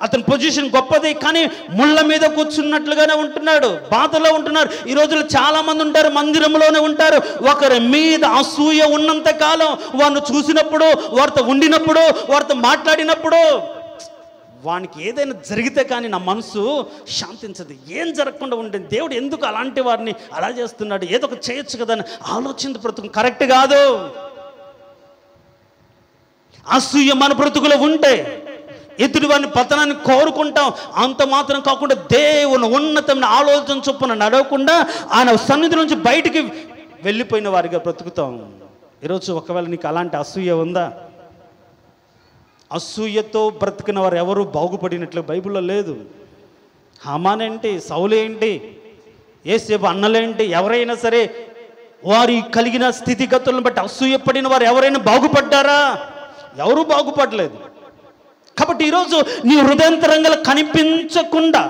అతని పొజిషన్ గొప్పది, కానీ ముళ్ళ మీద కూర్చున్నట్లుగానే ఉంటున్నాడు, బాధలో ఉంటున్నారు. ఈ రోజుల్లో చాలా మంది ఉంటారు, మందిరంలోనే ఉంటారు, ఒకరి మీద అసూయ ఉన్నంత కాలం వారిని చూసినప్పుడు, వారితో ఉండినప్పుడు, వారితో మాట్లాడినప్పుడు వానికి ఏదైనా జరిగితే కానీ నా మనసు శాంతించదు. ఏం జరగకుండా ఉంటుంది, దేవుడు ఎందుకు అలాంటి వారిని అలా చేస్తున్నాడు, ఏదో ఒక చేయొచ్చు కదా అని ఆలోచించి బ్రతుకు కరెక్ట్ కాదు. అసూయ మన బ్రతుకులో ఉంటే ఎదుటి వారిని పతనాన్ని కోరుకుంటాం. అంత మాత్రం కాకుండా దేవుని ఉన్నతమైన ఆలోచన చొప్పున నడవకుండా ఆయన సన్నిధి నుంచి బయటికి వెళ్ళిపోయిన వారిగా బ్రతుకుతాం. ఈరోజు ఒకవేళ నీకు అలాంటి అసూయ ఉందా? అసూయతో బ్రతికిన వారు ఎవరు బాగుపడినట్లు బైబిల్లో లేదు. హామానేంటి, సౌలేంటి, యేసేపు అన్నలేంటి, ఎవరైనా సరే వారి కలిగిన స్థితిగతులను బట్టి అసూయపడిన వారు ఎవరైనా బాగుపడ్డారా? ఎవరూ బాగుపడలేదు. కాబట్టి ఈరోజు నీ హృదయాంతరంగాలు కనిపించకుండా,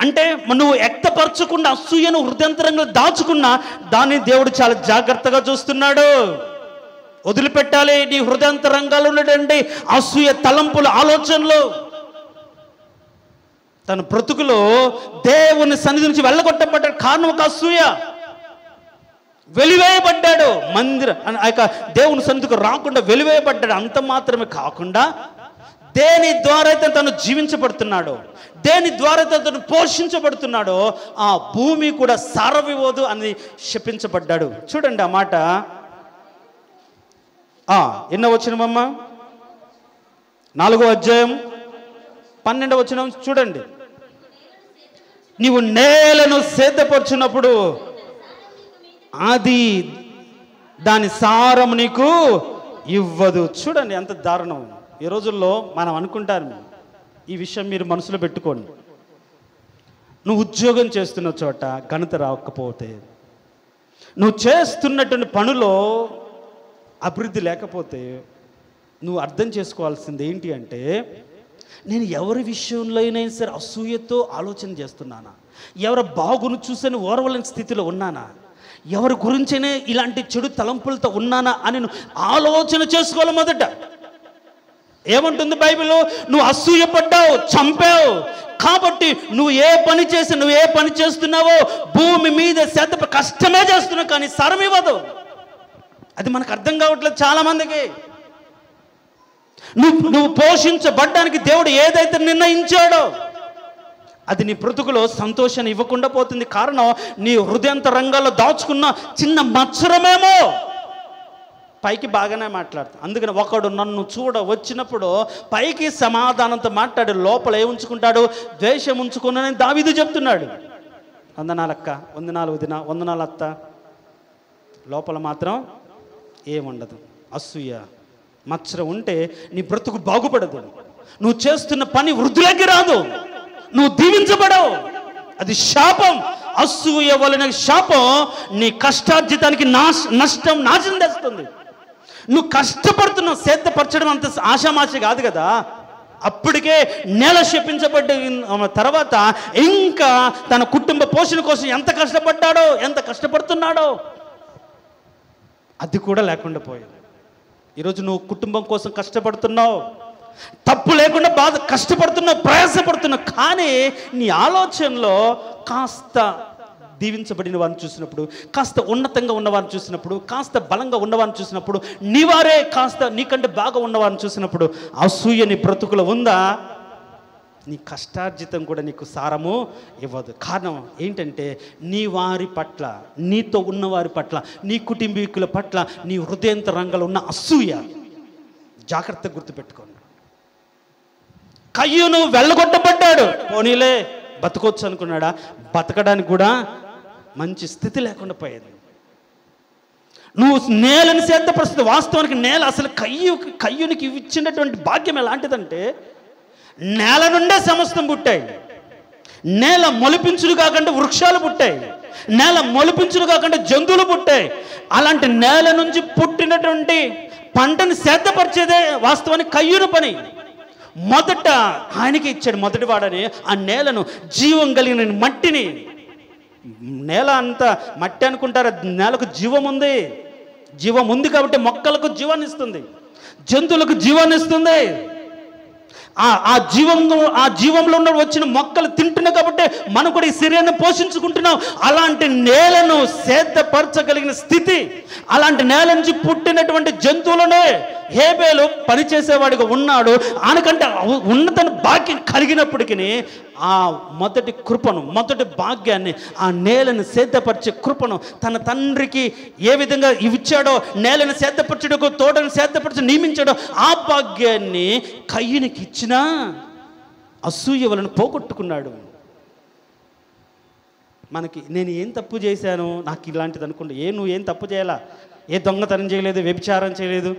అంటే నువ్వు వ్యక్తపరచకుండా అసూయను హృదయాంతరంగా దాచుకున్నా దాన్ని దేవుడు చాలా జాగ్రత్తగా చూస్తున్నాడు. వదిలిపెట్టాలి నీ హృదయాంతరంగాలు ఉన్నటువంటి అసూయ తలంపులు, ఆలోచనలు. తన బ్రతుకులో దేవుని సన్నిధి నుంచి వెళ్ళగొట్టబడ్డాడు, కారణం ఒక అసూయ. వెలివేయబడ్డాడు, ఆ యొక్క దేవుని సన్నిధికి రాకుండా వెలివేయబడ్డాడు. అంత మాత్రమే కాకుండా దేని ద్వారా అయితే తను జీవించబడుతున్నాడో, దేని ద్వారా అయితే తను పోషించబడుతున్నాడో ఆ భూమి కూడా సారవివ్వదు అని శపించబడ్డాడు. చూడండి ఆ మాట ఎన్నో వచనమమ్మ, 4వ అధ్యాయం 12వ వచనం చూడండి. నీవు నేలను సిద్ధపరచున్నప్పుడు అది దాని సారం నీకు ఇవ్వదు. చూడండి ఎంత దారుణం. ఈ రోజుల్లో మనం అనుకుంటారు, ఈ విషయం మీరు మనసులో పెట్టుకోండి, నువ్వు ఉద్యోగం చేస్తున్న చోట ఘనత రాకపోతే, నువ్వు చేస్తున్నటువంటి పనులో అభివృద్ధి లేకపోతే నువ్వు అర్థం చేసుకోవాల్సింది ఏంటి అంటే, నేను ఎవరి విషయంలో అయినా సరే అసూయతో ఆలోచన చేస్తున్నానా, ఎవరి బాగును చూసని ఓర్వలేని స్థితిలో ఉన్నానా, ఎవరి గురించైనా ఇలాంటి చెడు తలంపులతో ఉన్నానా అని ఆలోచన చేసుకోవాలి మొదట. ఏమంటుంది బైబిల్? నువ్వు అసూయపడ్డావు, చంపావు, కాబట్టి నువ్వు ఏ పని చేస్తున్నావో భూమి మీద శ్రద్ధ కష్టమే చేస్తున్నావు, కానీ సరం ఇవ్వదు. అది మనకు అర్థం కావట్లేదు చాలా మందికి. నువ్వు పోషించబడ్డానికి దేవుడు ఏదైతే నిర్ణయించాడో అది నీ బ్రతుకులో సంతోషాన్ని ఇవ్వకుండా పోతుంది. కారణం నీ హృదయాంతరంగాల్లో దాచుకున్న చిన్న మత్సరమేమో. పైకి బాగానే మాట్లాడుతాం. అందుకని ఒకడు నన్ను చూడ వచ్చినప్పుడు పైకి సమాధానంతో మాట్లాడు, లోపల ఏ ఉంచుకుంటాడు? ద్వేషం ఉంచుకున్నానని దావీదు చెప్తున్నాడు. వందనాలక్క, వందనాలు వదిన, వందనాలు అత్త, లోపల మాత్రం ఏముండదు. అసూయ, మత్సరం ఉంటే నీ బ్రతుకు బాగుపడదు. నువ్వు చేస్తున్న పని వృద్ధులకి రాదు, నువ్వు దీవించబడవు. అది శాపం. అసూయ వలన శాపం నీ కష్టార్జితానికి నాశనం తెస్తుంది. నువ్వు కష్టపడుతున్నావు, సిద్ధపరచడం అంత ఆషామాషి కాదు కదా. అప్పటికే నేల శపించబడ్డ తర్వాత ఇంకా తన కుటుంబ పోషణ కోసం ఎంత కష్టపడ్డాడో, ఎంత కష్టపడుతున్నాడో అది కూడా లేకుండా పోయింది. ఈరోజు నువ్వు కుటుంబం కోసం కష్టపడుతున్నావు, తప్పు లేకుండా కష్టపడుతున్నావు, ప్రయాసపడుతున్నావు, కానీ నీ ఆలోచనలో కాస్త దీవించబడిన వారిని చూసినప్పుడు, కాస్త ఉన్నతంగా ఉన్నవారిని చూసినప్పుడు, కాస్త బలంగా ఉన్నవారిని చూసినప్పుడు, నీవారే కాస్త నీకంటే బాగా ఉన్నవారిని చూసినప్పుడు అసూయ నీ బ్రతుకులో ఉందా? నీ కష్టార్జితం కూడా నీకు సారము ఇవ్వదు. కారణం ఏంటంటే నీ వారి పట్ల, నీతో ఉన్నవారి పట్ల, నీ కుటుంబీకుల పట్ల నీ హృదయాంతరంగంలో ఉన్న అసూయ. జాగ్రత్తగా గుర్తుపెట్టుకోండి. కయ్యూను వెళ్ళగొట్టబడ్డాడు, పోనీలే బతకొచ్చు అనుకున్నాడా? బతకడానికి కూడా మంచి స్థితి లేకుండా పోయేది. నువ్వు నేలని సిద్ధపరుస్తుంది. వాస్తవానికి నేల అసలు కయ్యూనికి ఇచ్చినటువంటి భాగ్యం ఎలాంటిదంటే, నేల నుండే సమస్తం పుట్టాయి. నేల మొలిపించులు కాకుండా వృక్షాలు పుట్టాయి, నేల మొలిపించులు కాకుండా జంతువులు పుట్టాయి. అలాంటి నేల నుంచి పుట్టినటువంటి పంటని సిద్ధపరిచేదే వాస్తవానికి కయ్యూను పని. మొదట ఆయనకి ఇచ్చాడు మొదటి వాడని ఆ నేలను, జీవం కలిగిన మట్టిని. నేల అంతా మట్టి అనుకుంటారు, నేలకు జీవం ఉంది. జీవం ఉంది కాబట్టి మొక్కలకు జీవాన్ని ఇస్తుంది, జంతువులకు జీవాన్ని ఇస్తుంది. ఆ జీవంలో ఉన్న వచ్చిన మొక్కలు తింటున్నాయి కాబట్టి మనం కూడా ఈ శరీరాన్ని పోషించుకుంటున్నాం. అలాంటి నేలను సేదపరచగలిగిన స్థితి, అలాంటి నేల నుంచి పుట్టినటువంటి జంతువులనే హేబేలు పనిచేసేవాడిగా ఉన్నాడు. ఆయనకంటే ఉన్నత భాగ్యం కలిగినప్పటికీ ఆ మొదటి కృపను, మొదటి భాగ్యాన్ని, ఆ నేలను సేదపరిచే కృపను తన తండ్రికి ఏ విధంగా ఇచ్చాడో, నేలను సేదపరచడకు, తోటను సేదపరచి నియమించాడో, ఆ భాగ్యాన్ని కయ్యూనికి ఇచ్చినా అసూయ వలన పోగొట్టుకున్నాడు. మనకి నేను ఏం తప్పు చేశాను, నాకు ఇలాంటిది అనుకుంటే, నువ్వు ఏం తప్పు చేయాలా? ఏ దొంగతనం చేయలేదు, వ్యభిచారం చేయలేదు,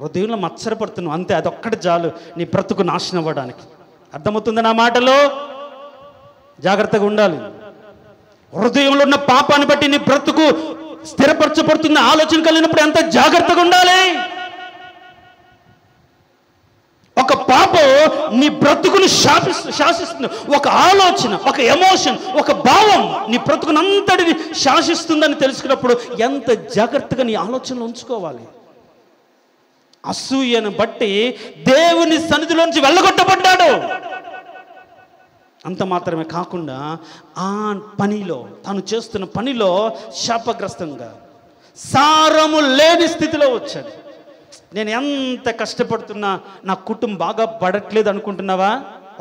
హృదయంలో మత్సరపడుతున్నావు అంతే. అదొక్కటి చాలు నీ బ్రతుకు నాశనం అవ్వడానికి. అర్థమవుతుంది నా మాటలో? జాగ్రత్తగా ఉండాలి. హృదయంలో ఉన్న పాపాన్ని బట్టి నీ బ్రతుకు స్థిరపరచబడుతున్న ఆలోచన కలిగినప్పుడు ఎంత జాగ్రత్తగా ఉండాలి. ఒక పాపం నీ బ్రతుకుని శాసిస్తుంది. ఒక ఆలోచన, ఒక ఎమోషన్, ఒక భావం నీ బ్రతుకునంతటిని శాసిస్తుందని తెలుసుకున్నప్పుడు ఎంత జాగ్రత్తగా నీ ఆలోచనలు ఉంచుకోవాలి. అసూయను బట్టి దేవుని సన్నిధిలోంచి వెళ్ళగొట్టబడ్డాడు. అంత మాత్రమే కాకుండా ఆ పనిలో, తాను చేస్తున్న పనిలో శాపగ్రస్తంగా, సారము లేని స్థితిలో వచ్చాడు. నేను ఎంత కష్టపడుతున్నా నా కుటుంబం బాగా పడట్లేదు అనుకుంటున్నావా?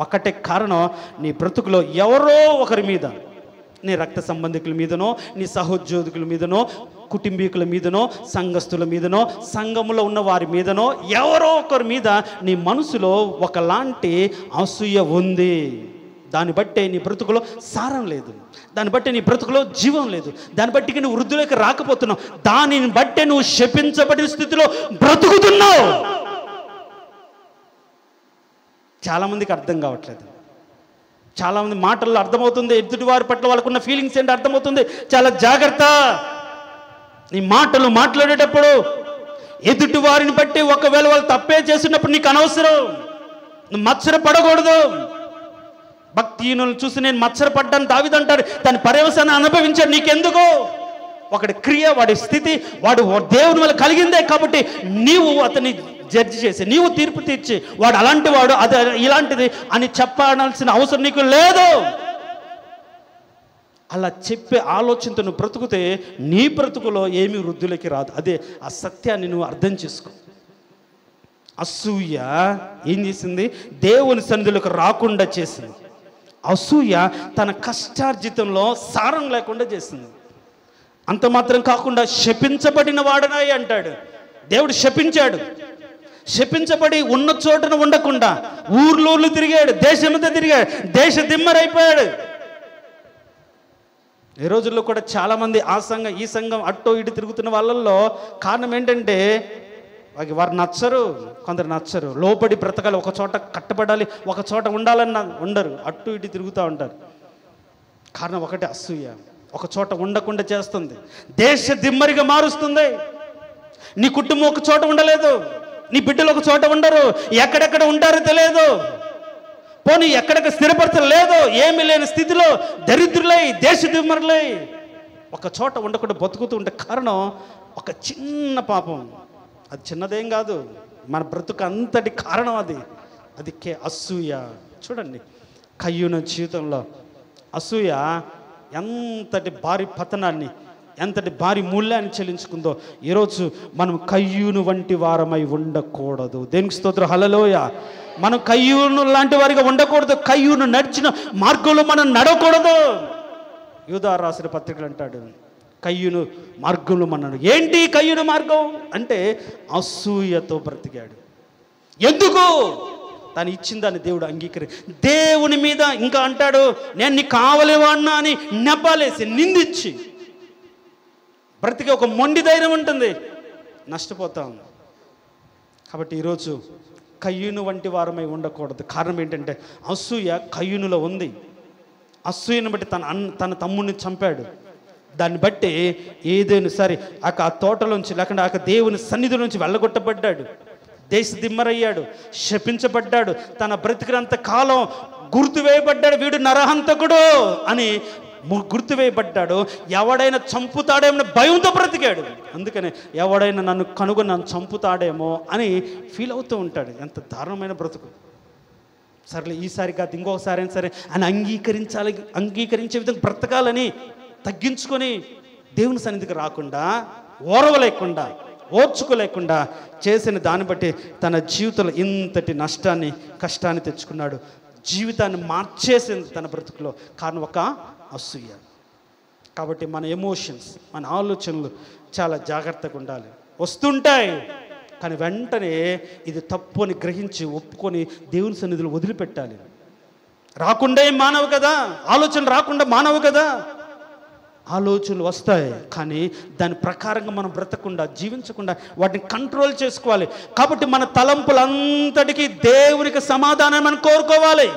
ఒకటే కారణం, నీ బ్రతుకులో ఎవరో ఒకరి మీద, నీ రక్త సంబంధికుల మీదనో, నీ సహోద్యోగుల మీదనో, కుటుంబీకుల మీదనో, సంఘస్థుల మీదనో, సంఘములో ఉన్న వారి మీదనో, ఎవరో ఒకరి మీద నీ మనసులో ఒకలాంటి అసూయ ఉంది. దాన్ని బట్టే నీ బ్రతుకులో సారం లేదు, దాన్ని బట్టి నీ బ్రతుకులో జీవం లేదు, దాన్ని బట్టి నువ్వు వృద్ధులకు రాకపోతున్నావు, దానిని బట్టే నువ్వు శపించబడిన స్థితిలో బ్రతుకుతున్నావు. చాలామందికి అర్థం కావట్లేదు. చాలామంది మాటల్లో అర్థమవుతుంది, ఎదుటి వారి పట్ల వాళ్ళకున్న ఫీలింగ్స్ ఏంటి అర్థమవుతుంది. చాలా జాగ్రత్త. నీ మాటలు మాట్లాడేటప్పుడు ఎదుటి వారిని బట్టి ఒకవేళ వాళ్ళు తప్పే చేసినప్పుడు నీకు అనవసరం, నువ్వు మత్సరపడకూడదు. భక్తిహీనులను చూసి నేను మత్సరపడ్డాను దావీదు అంటాడు. దాని పర్యవసాన్ని అనుభవించాడు. నీకెందుకు? ఒకటి క్రియ, వాడి స్థితి, వాడు దేవుని వల్ల కలిగిందే కాబట్టి నీవు అతని జడ్జి చేసి, నీవు తీర్పు తీర్చి వాడు అలాంటి వాడు అది ఇలాంటిది అని చెప్పాల్సిన అవసరం నీకు లేదు. అలా చెప్పే ఆలోచనతో నువ్వు బ్రతుకుతే నీ బ్రతుకులో ఏమీ వృద్ధులకి రాదు. అదే ఆ సత్యాన్ని నువ్వు అర్థం చేసుకో. అసూయ ఏం చేసింది? దేవుని సన్నిధిలోకి రాకుండా చేసింది. అసూయ తన కష్టార్జితంలో సారం లేకుండా చేసింది. అంత మాత్రం కాకుండా శపించబడిన వాడనాయి అంటాడు. దేవుడు శపించాడు. శపించబడి ఉన్న చోటను ఉండకుండా ఊర్లూర్లు తిరిగాడు, దేశమంతా తిరిగాడు, దేశ దిమ్మరైపోయాడు. ఈ రోజుల్లో కూడా చాలామంది ఆ సంఘం ఈ సంఘం అట్టో ఇటు తిరుగుతున్న వాళ్ళల్లో కారణం ఏంటంటే వారు నచ్చరు, కొందరు నచ్చరు. లోపడి బ్రతకాలి, ఒక చోట కట్టబడాలి, ఒక చోట ఉండాలని ఉండరు, అట్టు ఇటు తిరుగుతూ ఉంటారు. కారణం ఒకటే, అసూయ. ఒక చోట ఉండకుండా చేస్తుంది, దేశ దిమ్మరిగా మారుస్తుంది. నీ కుటుంబం ఒక చోట ఉండలేదు, నీ బిడ్డలు ఒక చోట ఉండరు, ఎక్కడెక్కడ ఉంటారో తెలియదు, పోనీ ఎక్కడెక్కడ స్థిరపరచలేదు, ఏమీ లేని స్థితిలో దరిద్రులై దేశ దిమ్మరులై ఒక చోట ఉండకుండా బతుకుతూ ఉంటే కారణం ఒక చిన్న పాపం. అది చిన్నదేం కాదు, మన బ్రతుకు అంతటి కారణం అది. అది అసూయ. చూడండి, కయ్యూను జీవితంలో అసూయ ఎంతటి భారీ పతనాన్ని, ఎంతటి భారీ మూల్యాన్ని చెల్లించుకుందో. ఈరోజు మనం కయ్యూను వంటి వారమై ఉండకూడదు. దేనికి స్తోత్రం, హల్లెలూయ. మనం కయ్యూను లాంటి వారిగా ఉండకూడదు. కయ్యూను నడిచిన మార్గంలో మనం నడవకూడదు. యూదా రాసిన పత్రికలు అంటాడు, కయ్యూను మార్గంలో మన్నాడు. ఏంటి కయ్యూను మార్గం అంటే అసూయతో బ్రతికాడు. ఎందుకు? తను ఇచ్చిన దాన్ని దేవుడు దేవుని మీద ఇంకా అంటాడు, నేను నీకు కావలేవాడినా అని నెపాలేసి నిందించి బ్రతికే ఒక మొండి ధైర్యం ఉంటుంది, నష్టపోతాం. కాబట్టి ఈరోజు కయ్యూను వంటి వారమై ఉండకూడదు. కారణం ఏంటంటే అసూయ కయ్యూనులో ఉంది. అసూయను బట్టి తన తమ్ముడిని చంపాడు. దాన్ని బట్టి ఏదైనా సరే ఆ తోటలోంచి లేకుండా ఆ దేవుని సన్నిధి నుంచి వెళ్ళగొట్టబడ్డాడు, దేశ దిమ్మరయ్యాడు, శపించబడ్డాడు. తన బ్రతికినంత కాలం గుర్తువేయబడ్డాడు, వీడు నరహంతకుడు అని గుర్తువేయబడ్డాడు. ఎవడైనా చంపుతాడేమో భయంతో బ్రతికాడు. అందుకనే ఎవడైనా నన్ను కనుగొని నన్ను చంపుతాడేమో అని ఫీల్ అవుతూ ఉంటాడు. ఎంత దారుణమైన బ్రతుకు. సర్లే ఈసారి కాదు ఇంకొకసారి అయినా సరే అని అంగీకరించే విధంగా బ్రతకాలని తగ్గించుకొని దేవుని సన్నిధికి రాకుండా, ఓర్వలేకుండా, ఓర్చుకోలేకుండా చేసిన దాన్ని బట్టి తన జీవితంలో ఇంతటి నష్టాన్ని, కష్టాన్ని తెచ్చుకున్నాడు. జీవితాన్ని మార్చేసింది తన బ్రతుకులో. కారణం ఒక అసూయ. కాబట్టి మన ఎమోషన్స్, మన ఆలోచనలు చాలా జాగ్రత్తగా ఉండాలి. వస్తుంటాయి, కానీ వెంటనే ఇది తప్పు అని గ్రహించి ఒప్పుకొని దేవుని సన్నిధిలో వదిలిపెట్టాలి. రాకుండా మానవు కదా, ఆలోచన రాకుండా మానవు కదా. ఆలోచనలు వస్తాయి, కానీ దాని ప్రకారంగా మనం బ్రతకుండా, జీవించకుండా వాటిని కంట్రోల్ చేసుకోవాలి. కాబట్టి మన తలంపులంతటికీ దేవునికి సమాధానం మనం కోరుకోవాలి.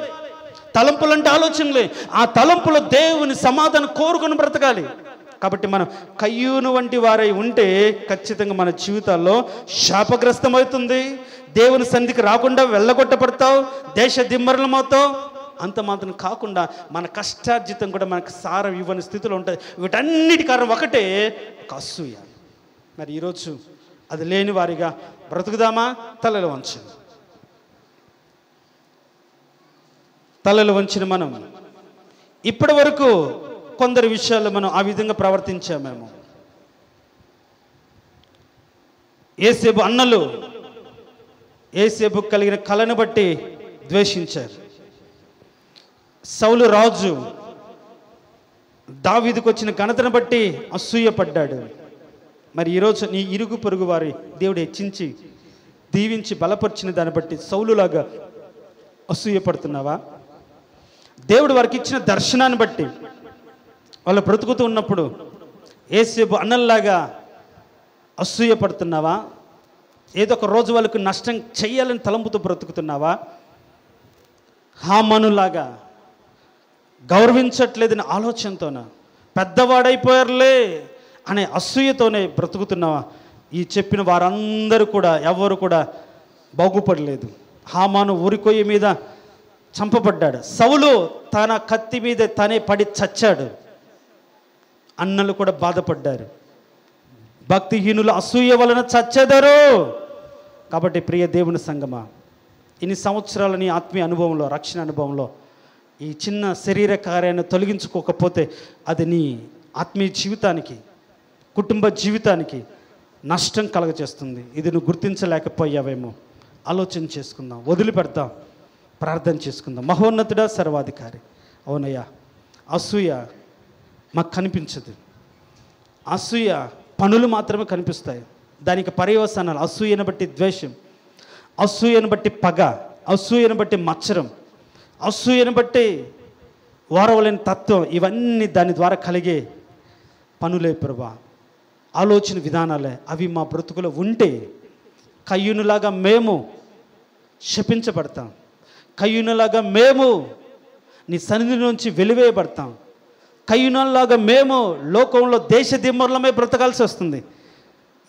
తలంపులు అంటే ఆలోచనలే. ఆ తలంపులో దేవుని సమాధానం కోరుకొని బ్రతకాలి. కాబట్టి మనం కయ్యూను వంటి వారై ఉంటే ఖచ్చితంగా మన జీవితాల్లో శాపగ్రస్తమవుతుంది. దేవుని సన్నిధికి రాకుండా వెళ్ళగొట్టబడతావు, దేశ దిమ్మరులమవుతావు. అంత మాత్రం కాకుండా మన కష్టార్జితం కూడా మనకు సారం ఇవ్వని స్థితిలో ఉంటుంది. వీటన్నిటి కారణం ఒకటే, ఒక అసూయ. మరి ఈరోజు అది లేని వారిగా బ్రతుకుదామా? తలలు వంచు. తలలు వంచిన మనం ఇప్పటి వరకు కొందరు విషయాల్లో మనం ఆ విధంగా ప్రవర్తించామేమో. యేసేపు అన్నలు యేసేపు కలిగిన కళను బట్టి ద్వేషించారు. సౌలు రాజు దావీదుకు వచ్చిన ఘనతను బట్టి అసూయపడ్డాడు. మరి ఈరోజు నీ ఇరుగు పొరుగు వారి దేవుడు హెచ్చించి దీవించి బలపరిచిన దాన్ని బట్టి సౌలులాగా అసూయపడుతున్నావా? దేవుడు వారికి ఇచ్చిన దర్శనాన్ని బట్టి వాళ్ళు బ్రతుకుతూ ఉన్నప్పుడు యేసేపు అన్నల్లాగా అసూయపడుతున్నావా? ఏదో ఒక రోజు వాళ్ళకు నష్టం చెయ్యాలని తలంపుతో బ్రతుకుతున్నావా? హామానులాగా గౌరవించట్లేదని ఆలోచనతోన, పెద్దవాడైపోయారులే అనే అసూయతోనే బ్రతుకుతున్నావా? ఈ చెప్పిన వారందరూ కూడా ఎవరు కూడా బాగుపడలేదు. హామాను ఊరికొయ్య మీద చంపబడ్డాడు. సౌలు తన కత్తి మీద తనే పడి చచ్చాడు. అన్నలు కూడా బాధపడ్డారు. భక్తిహీనులు అసూయ వలన చచ్చెదరు. కాబట్టి ప్రియ దేవుని సంగమా, ఇన్ని సంవత్సరాల నీ ఆత్మీయ అనుభవంలో, రక్షణ అనుభవంలో ఈ చిన్న శరీర కార్యాన్ని తొలగించుకోకపోతే అది నీ ఆత్మీయ జీవితానికి, కుటుంబ జీవితానికి నష్టం కలగచేస్తుంది. ఇది నువ్వు గుర్తించలేకపోయావేమో. ఆలోచన చేసుకుందాం, వదిలిపెడదాం, ప్రార్థన చేసుకుందాం. మహోన్నతుడా, సర్వాధికారి, అవునయ్యా, అసూయ మాకు కనిపించదు. అసూయ పనులు మాత్రమే కనిపిస్తాయి. దానికి పర్యవసానాలు అసూయను బట్టి ద్వేషం, అసూయను బట్టి పగ, అసూయను బట్టి మత్సరం, అసూయను బట్టి ఓరవలేని తత్వం, ఇవన్నీ దాని ద్వారా కలిగే పనులే ప్రభా, ఆలోచన విధానాలే. అవి మా బ్రతుకులో ఉంటే కయ్యూనులాగా మేము శపించబడతాం, కయ్యూనులాగా మేము నీ సన్నిధి నుంచి వెలివేయబడతాం, కయ్యూనులాగా మేము లోకంలో దేశ దిమ్మర్లమే బ్రతకాల్సి వస్తుంది.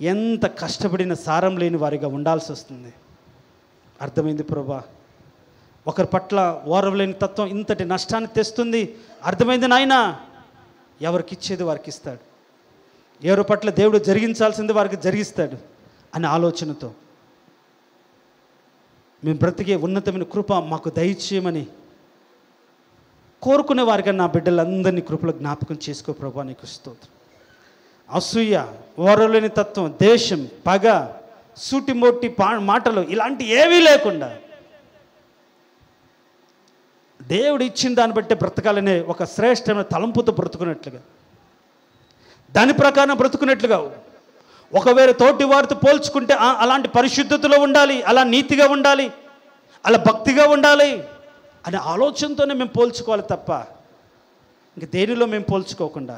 ఎంత కష్టపడిన సారం లేని వారిగా ఉండాల్సి వస్తుంది. అర్థమైంది ప్రభా, ఒకరి పట్ల ఓరవలేని తత్వం ఇంతటి నష్టాన్ని తెస్తుంది. అర్థమైంది నాయనా, ఎవరికి ఇచ్చేది వారికి ఇస్తాడు, ఎవరి పట్ల దేవుడు జరిగించాల్సింది వారికి జరిగిస్తాడు అనే ఆలోచనతో మేము బ్రతికే ఉన్నతమైన కృప మాకు దయచేయమని కోరుకునే వారిగా నా బిడ్డలందరినీ కృపలో జ్ఞాపకం చేసుకో ప్రభా. నీకు స్తోత్రం. అసూయ, ఓరవలేని తత్వం, దేశం, పగ, సూటిమోటి మాటలు ఇలాంటి ఏవీ లేకుండా దేవుడు ఇచ్చిన దాన్ని బట్టి బ్రతకాలనే ఒక శ్రేష్టమైన తలంపుతో బ్రతుకున్నట్లుగా, దాని ప్రకారం బ్రతుకున్నట్లుగా, ఒకవేళ తోటి వారితో పోల్చుకుంటే అలాంటి పరిశుద్ధతలో ఉండాలి, అలా నీతిగా ఉండాలి, అలా భక్తిగా ఉండాలి అనే ఆలోచనతోనే మేము పోల్చుకోవాలి తప్ప ఇంక దేనిలో మేము పోల్చుకోకుండా,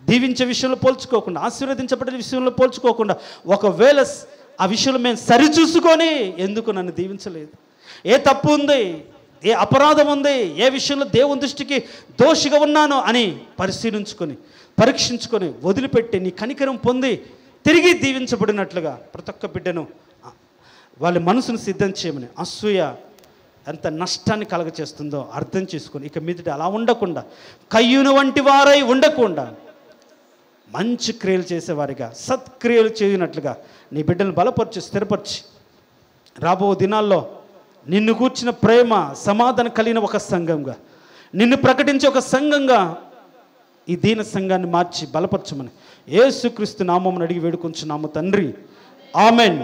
దీవించే విషయంలో పోల్చుకోకుండా, ఆశీర్వదించబడే విషయంలో పోల్చుకోకుండా, ఒకవేళ ఆ విషయంలో మేము సరిచూసుకొని ఎందుకు నన్ను దీవించలేదు, ఏ తప్పు ఉంది, ఏ అపరాధం ఉంది, ఏ విషయంలో దేవుని దృష్టికి దోషిగా ఉన్నానో అని పరిశీలించుకొని, పరీక్షించుకొని, వదిలిపెట్టి నీ కనికరం పొంది తిరిగి దీవించబడినట్లుగా ప్రతి ఒక్క బిడ్డను వాళ్ళ మనసును సిద్ధం చేయమని. అసూయ ఎంత నష్టాన్ని కలగచేస్తుందో అర్థం చేసుకొని ఇక మీదట అలా ఉండకుండా, కయ్యూను వంటి వారై ఉండకుండా మంచి క్రియలు చేసేవారిగా, సత్క్రియలు చేయనట్లుగా నీ బిడ్డలను బలపరిచి స్థిరపరిచి రాబో దినాల్లో నిన్ను కూర్చిన ప్రేమ సమాధానం కలిగిన ఒక సంఘంగా, నిన్ను ప్రకటించే ఒక సంఘంగా ఈ దీన సంఘాన్ని మార్చి బలపరచమని యేసుక్రీస్తు నామమున అడిగి వేడుకొంచున్నాము తండ్రి. ఆమెన్.